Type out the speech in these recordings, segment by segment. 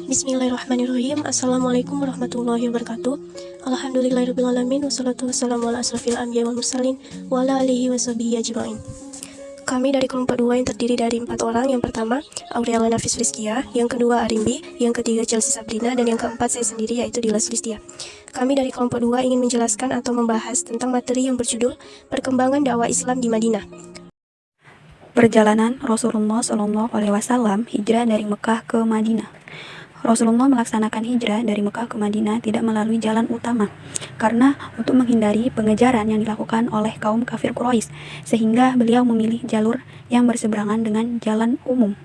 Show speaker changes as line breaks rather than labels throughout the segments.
Bismillahirrahmanirrahim. Assalamualaikum warahmatullahi wabarakatuh. Alhamdulillahirrahmanirrahim. Wassalatu wassalamu ala asrafil anbiya wal mursalin wa ala alihi wa sahbihi ajma'in. Kami dari kelompok 2 yang terdiri dari 4 orang. Yang pertama, Aureliana Nafis Rizkia. Yang kedua, Arimbi. Yang ketiga, Chelsea Sabrina. Dan yang keempat, saya sendiri, yaitu Dila Sulistia. Kami dari kelompok 2 ingin menjelaskan atau membahas tentang materi yang berjudul Perkembangan Dakwah Islam di Madinah.
Perjalanan Rasulullah SAW hijrah dari Mekah ke Madinah. Rasulullah melaksanakan hijrah dari Mekah ke Madinah tidak melalui jalan utama, karena untuk menghindari pengejaran yang dilakukan oleh kaum kafir Quraisy, sehingga beliau memilih jalur yang berseberangan dengan jalan umum.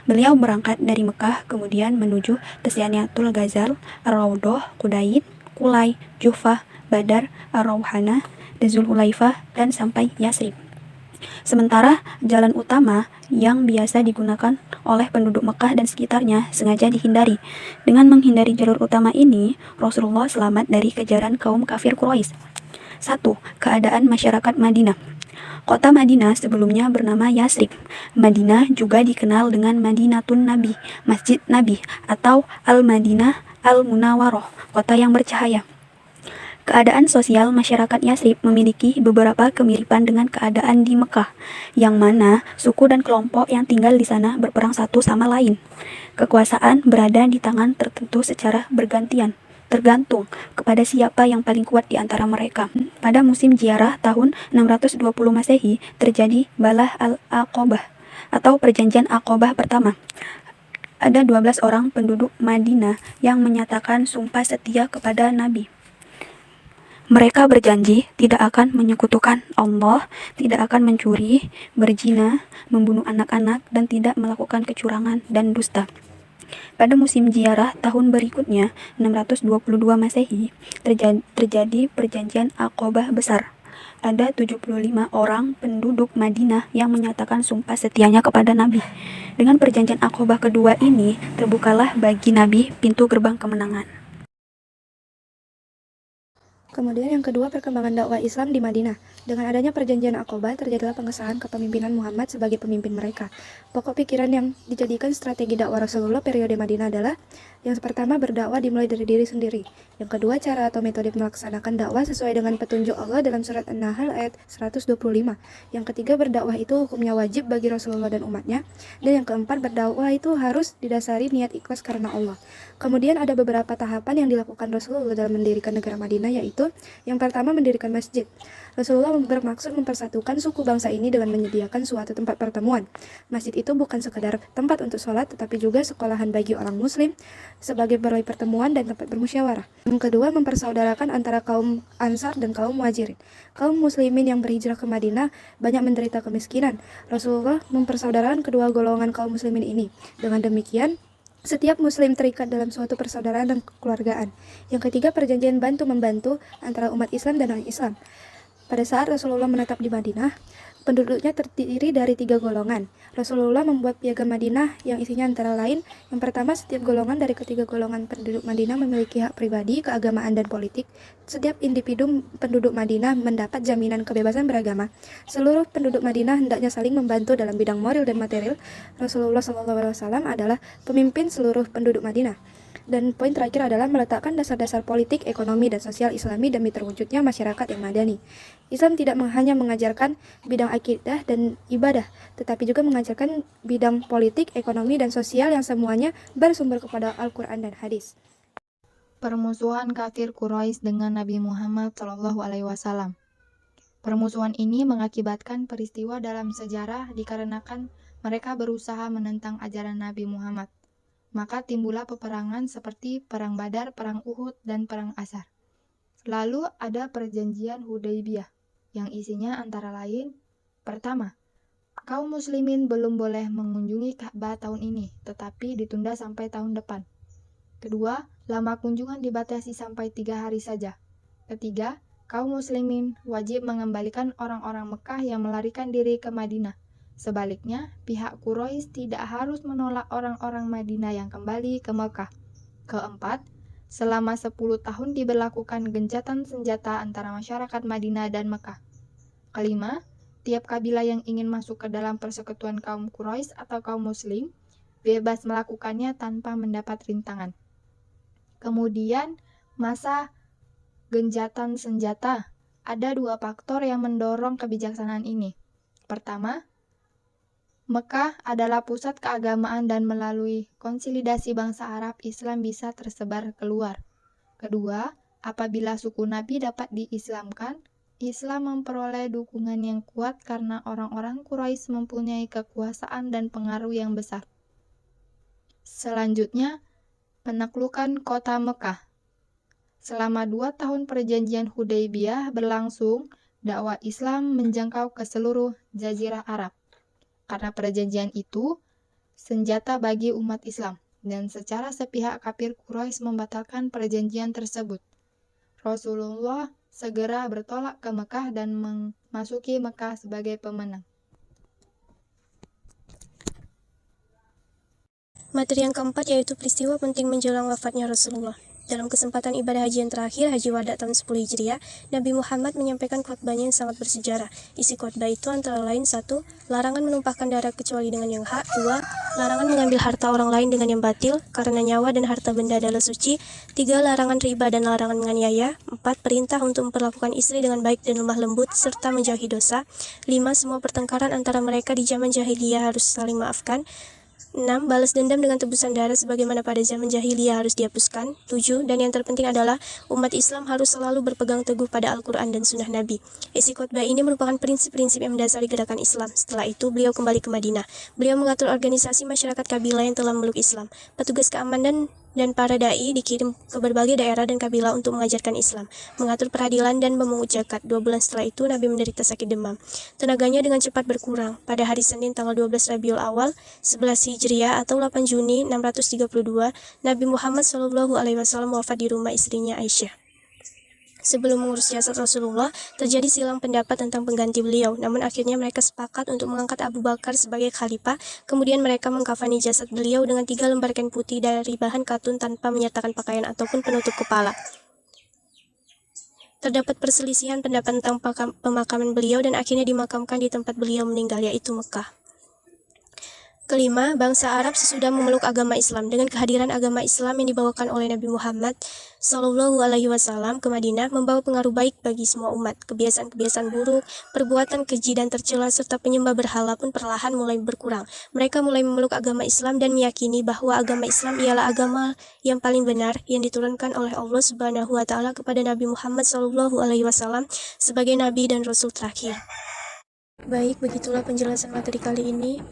Beliau berangkat dari Mekah, kemudian menuju Tasyaniatul Ghazal, Ar-Raudhah, Qudaid, Kulai, Jufah, Badar, Ar-Rauhanah, Dzulhulaifah, dan sampai Yasrib. Sementara jalan utama yang biasa digunakan oleh penduduk Mekah dan sekitarnya sengaja dihindari. Dengan menghindari jalur utama ini, Rasulullah selamat dari kejaran kaum kafir Quraisy. 1. Keadaan masyarakat Madinah. Kota Madinah sebelumnya bernama Yasrib. Madinah juga dikenal dengan Madinatun Nabi, Masjid Nabi, atau Al-Madinah Al-Munawwaroh, kota yang bercahaya. Keadaan sosial masyarakat Yasrib memiliki beberapa kemiripan dengan keadaan di Mekah, yang mana suku dan kelompok yang tinggal di sana berperang satu sama lain. Kekuasaan berada di tangan tertentu secara bergantian, tergantung kepada siapa yang paling kuat di antara mereka. Pada musim ziarah tahun 620 Masehi terjadi Balah al-Aqobah atau Perjanjian Aqobah pertama. Ada 12 orang penduduk Madinah yang menyatakan sumpah setia kepada Nabi. Mereka berjanji tidak akan menyekutukan Allah, tidak akan mencuri, berzina, membunuh anak-anak, dan tidak melakukan kecurangan dan dusta. Pada musim ziarah tahun berikutnya, 622 Masehi, terjadi Perjanjian Aqobah Besar. Ada 75 orang penduduk Madinah yang menyatakan sumpah setianya kepada Nabi. Dengan Perjanjian Aqobah kedua ini, terbukalah bagi Nabi pintu gerbang kemenangan.
Kemudian yang kedua, perkembangan dakwah Islam di Madinah. Dengan adanya perjanjian Aqobah, terjadilah pengesahan kepemimpinan Muhammad sebagai pemimpin mereka. Pokok pikiran yang dijadikan strategi dakwah Rasulullah periode Madinah adalah: yang pertama, berdakwah dimulai dari diri sendiri. Yang kedua, cara atau metode melaksanakan dakwah sesuai dengan petunjuk Allah dalam surat An-Nahl ayat 125. Yang ketiga, berdakwah itu hukumnya wajib bagi Rasulullah dan umatnya. Dan yang keempat, berdakwah itu harus didasari niat ikhlas karena Allah. Kemudian ada beberapa tahapan yang dilakukan Rasulullah dalam mendirikan negara Madinah, yaitu: yang pertama, mendirikan masjid. Rasulullah bermaksud mempersatukan suku bangsa ini dengan menyediakan suatu tempat pertemuan. Masjid itu bukan sekadar tempat untuk sholat, tetapi juga sekolahan bagi orang muslim, sebagai balai pertemuan dan tempat bermusyawarah. Yang kedua, mempersaudarakan antara kaum Ansar dan kaum Muhajirin. Kaum muslimin yang berhijrah ke Madinah banyak menderita kemiskinan. Rasulullah mempersaudarakan kedua golongan kaum muslimin ini. Dengan demikian, setiap muslim terikat dalam suatu persaudaraan dan kekeluargaan. Yang ketiga, perjanjian bantu-membantu antara umat Islam dan non-Islam. Pada saat Rasulullah menetap di Madinah, penduduknya terdiri dari 3 golongan. Rasulullah membuat piagam Madinah yang isinya antara lain: yang pertama, setiap golongan dari ketiga golongan penduduk Madinah memiliki hak pribadi, keagamaan, dan politik. Setiap individu penduduk Madinah mendapat jaminan kebebasan beragama. Seluruh penduduk Madinah hendaknya saling membantu dalam bidang moral dan material. Rasulullah SAW adalah pemimpin seluruh penduduk Madinah. Dan poin terakhir adalah meletakkan dasar-dasar politik, ekonomi, dan sosial Islami demi terwujudnya masyarakat yang madani. Islam tidak hanya mengajarkan bidang akidah dan ibadah, tetapi juga mengajarkan bidang politik, ekonomi, dan sosial yang semuanya bersumber kepada Al-Quran dan hadis.
Permusuhan kafir Quraisy dengan Nabi Muhammad SAW. Permusuhan ini mengakibatkan peristiwa dalam sejarah dikarenakan mereka berusaha menentang ajaran Nabi Muhammad. Maka timbullah peperangan seperti Perang Badar, Perang Uhud, dan Perang Ashar. Lalu ada Perjanjian Hudaybiyah, yang isinya antara lain: pertama, kaum muslimin belum boleh mengunjungi Ka'bah tahun ini, tetapi ditunda sampai tahun depan. Kedua, lama kunjungan dibatasi sampai 3 hari saja. Ketiga, kaum muslimin wajib mengembalikan orang-orang Mekah yang melarikan diri ke Madinah. Sebaliknya, pihak Quraisy tidak harus menolak orang-orang Madinah yang kembali ke Mekah. Keempat, selama 10 tahun diberlakukan gencatan senjata antara masyarakat Madinah dan Mekah. Kelima, tiap kabilah yang ingin masuk ke dalam persekutuan kaum Quraisy atau kaum Muslim bebas melakukannya tanpa mendapat rintangan. Kemudian, masa genjatan senjata. Ada dua faktor yang mendorong kebijaksanaan ini. Pertama, Mekah adalah pusat keagamaan dan melalui konsolidasi bangsa Arab, Islam bisa tersebar keluar. Kedua, apabila suku Nabi dapat diislamkan, Islam memperoleh dukungan yang kuat karena orang-orang Quraisy mempunyai kekuasaan dan pengaruh yang besar. Selanjutnya, penaklukan kota Mekah. Selama 2 tahun perjanjian Hudaybiyah berlangsung, dakwah Islam menjangkau ke seluruh Jazirah Arab. Karena perjanjian itu, senjata bagi umat Islam, dan secara sepihak kafir Quraisy membatalkan perjanjian tersebut. Rasulullah segera bertolak ke Mekah dan memasuki Mekah sebagai pemenang.
Materi yang keempat yaitu peristiwa penting menjelang wafatnya Rasulullah. Dalam kesempatan ibadah haji yang terakhir, Haji Wada tahun 10 Hijriah, Nabi Muhammad menyampaikan khutbahnya yang sangat bersejarah. Isi khutbah itu antara lain 1. Larangan menumpahkan darah kecuali dengan yang hak. 2. Larangan mengambil harta orang lain dengan yang batil, karena nyawa dan harta benda adalah suci. 3. Larangan riba dan larangan menganiaya. 4. Perintah untuk memperlakukan istri dengan baik dan lemah lembut, serta menjauhi dosa. 5. Semua pertengkaran antara mereka di zaman jahiliyah harus saling maafkan. 6. Balas dendam dengan tebusan darah sebagaimana pada zaman jahiliyah harus dihapuskan. 7. Dan yang terpenting adalah umat Islam harus selalu berpegang teguh pada Al-Quran dan Sunnah Nabi. Isi khutbah ini merupakan prinsip-prinsip yang mendasari gerakan Islam. Setelah itu, beliau kembali ke Madinah. Beliau mengatur organisasi masyarakat kabilah yang telah memeluk Islam. Petugas keamanan dan para dai dikirim ke berbagai daerah dan kabilah untuk mengajarkan Islam, mengatur peradilan dan memungut zakat. 2 bulan setelah itu, Nabi menderita sakit demam. Tenaganya dengan cepat berkurang. Pada hari Senin tanggal 12 Rabiul Awal 11 Hijriah atau 8 Juni 632, Nabi Muhammad SAW wafat di rumah istrinya Aisyah. Sebelum mengurus jasad Rasulullah, terjadi silang pendapat tentang pengganti beliau. Namun akhirnya mereka sepakat untuk mengangkat Abu Bakar sebagai khalifah. Kemudian mereka mengkafani jasad beliau dengan 3 lembar kain putih dari bahan katun tanpa menyertakan pakaian ataupun penutup kepala. Terdapat perselisihan pendapat tentang pemakaman beliau dan akhirnya dimakamkan di tempat beliau meninggal, yaitu Mekah. Kelima, bangsa Arab sesudah memeluk agama Islam. Dengan kehadiran agama Islam yang dibawakan oleh Nabi Muhammad SAW ke Madinah membawa pengaruh baik bagi semua umat. Kebiasaan-kebiasaan buruk, perbuatan keji dan tercela serta penyembah berhala pun perlahan mulai berkurang. Mereka mulai memeluk agama Islam dan meyakini bahwa agama Islam ialah agama yang paling benar yang diturunkan oleh Allah Subhanahu wa taala kepada Nabi Muhammad SAW sebagai nabi dan rasul terakhir. Baik, begitulah penjelasan materi kali ini.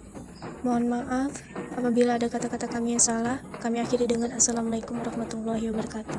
Mohon maaf apabila ada kata-kata kami yang salah. Kami akhiri dengan Assalamualaikum warahmatullahi wabarakatuh.